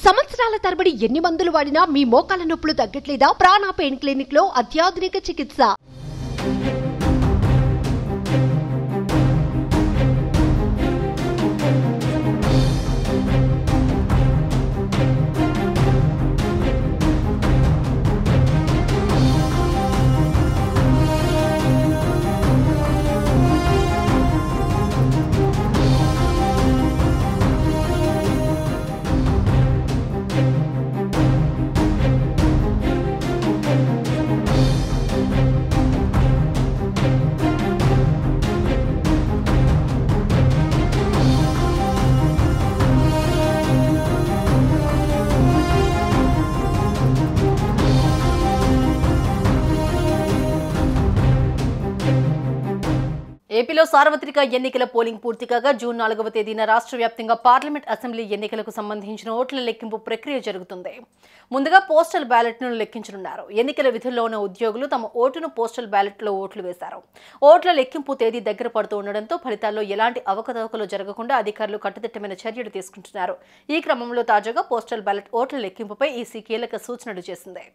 సంవత్సరాల తరబడి ఎన్ని మందులు వాడినా మీ మోకాల నొప్పులు తగ్గట్లేదా? ప్రాణ పెయిన్ క్లినిక్ లో అత్యాధునిక చికిత్స. ఏపీలో సార్వత్రిక ఎన్నికల పోలింగ్ పూర్తి కాగా జూన్ 4వ తేదీన రాష్ట్ర వ్యాప్తంగా పార్లమెంట్ అసెంబ్లీ ఎన్నికలకు సంబంధించిన ఓట్ల లెక్కింపు ప్రక్రియ జరుగుతుంది. ముందుగా పోస్టల్ బ్యాలెట్ను లెక్కించనున్నారు. ఎన్నికల విధుల్లో ఉన్న ఉద్యోగులు తమ ఓటును పోస్టల్ బ్యాలెట్లో ఓట్లు వేశారు. ఓట్ల లెక్కింపు తేదీ దగ్గర పడుతూ ఉండడంతో ఫలితాల్లో ఎలాంటి అవకతవకలు జరగకుండా అధికారులు కట్టుదిట్టమైన చర్యలు తీసుకుంటున్నారు. ఈ క్రమంలో తాజాగా పోస్టల్ బ్యాలెట్ ఓట్ల లెక్కింపుపై ఈసీ కీలక సూచనలు చేసింది.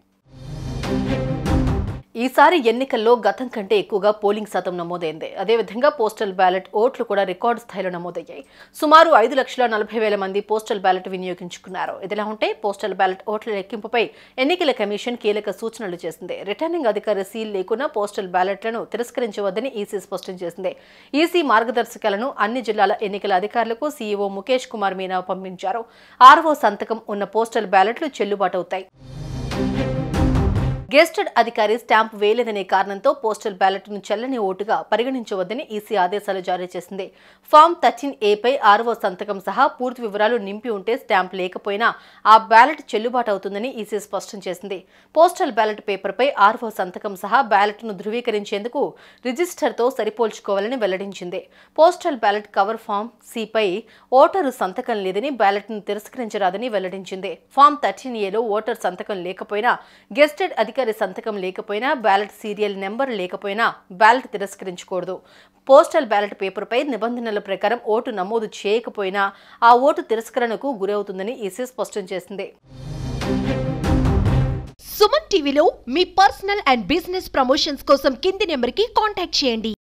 ఈసారి ఎన్నికల్లో గతం కంటే ఎక్కువగా పోలింగ్ శాతం నమోదైంది. అదేవిధంగా పోస్టల్ బ్యాలెట్ ఓట్లు కూడా రికార్డు స్థాయిలో నమోదయ్యాయి. సుమారు 5,40,000 మంది పోస్టల్ బ్యాలెట్ వినియోగించుకున్నారు. ఇదిలా ఉంటే పోస్టల్ బ్యాలెట్ ఓట్ల లెక్కింపుపై ఎన్నికల కమిషన్ కీలక సూచనలు చేసింది. రిటర్నింగ్ అధికారి సీల్ లేకున్నా పోస్టల్ బ్యాలెట్లను తిరస్కరించవద్దని ఈసీ స్పష్టం చేసింది. ఈసీ మార్గదర్శకాలను అన్ని జిల్లాల ఎన్నికల అధికారులకు సీఈఓ ముఖేష్ కుమార్ మీనా పంపించారు. ఆర్ఓ సంతకం ఉన్న పోస్టల్ బ్యాలెట్లు చెల్లుబాటు అవుతాయి. గెస్టెడ్ అధికారి స్టాంప్ వేయలేదనే కారణంతో పోస్టల్ బ్యాలెట్ను చెల్లని ఓటుగా పరిగణించవద్దని ఈసీ ఆదేశాలు జారీ చేసింది. ఫామ్ 13A పై ఆర్ఓ సంతకం సహా పూర్తి వివరాలు నింపి ఉంటే స్టాంప్ లేకపోయినా ఆ బ్యాలెట్ చెల్లుబాటు అవుతుందని ఈసీ స్పష్టం చేసింది. పోస్టల్ బ్యాలెట్ పేపర్పై ఆర్ఓ సంతకం సహా బ్యాలెట్ను ధృవీకరించేందుకు రిజిస్టర్తో సరిపోల్చుకోవాలని వెల్లడించింది. పోస్టల్ బ్యాలెట్ కవర్ ఫామ్ సిపై ఓటరు సంతకం లేదని బ్యాలెట్ను తిరస్కరించరాదని వెల్లడించింది. ఫామ్ 13Aలో ఓటర్ సంతకం లేకపోయినా గెస్టెడ్ అధికారి సంతకం లేకపోయినా బ్యాలెట్ సీరియల్ నెంబర్ లేకపోయినా బ్యాలెట్ తిరస్కరించకూడదు. పోస్టల్ బ్యాలెట్ పేపర్పై నిబంధనల ప్రకారం ఓటు నమోదు చేయకపోయినా ఆ ఓటు తిరస్కరణకు గురవుతుందని ఈసీ స్పష్టం చేసింది. సుమన్ టీవీలో మీ పర్సనల్ అండ్ బిజినెస్ ప్రమోషన్స్ కోసం కింది నెంబర్కి కాంటాక్ట్ చేయండి.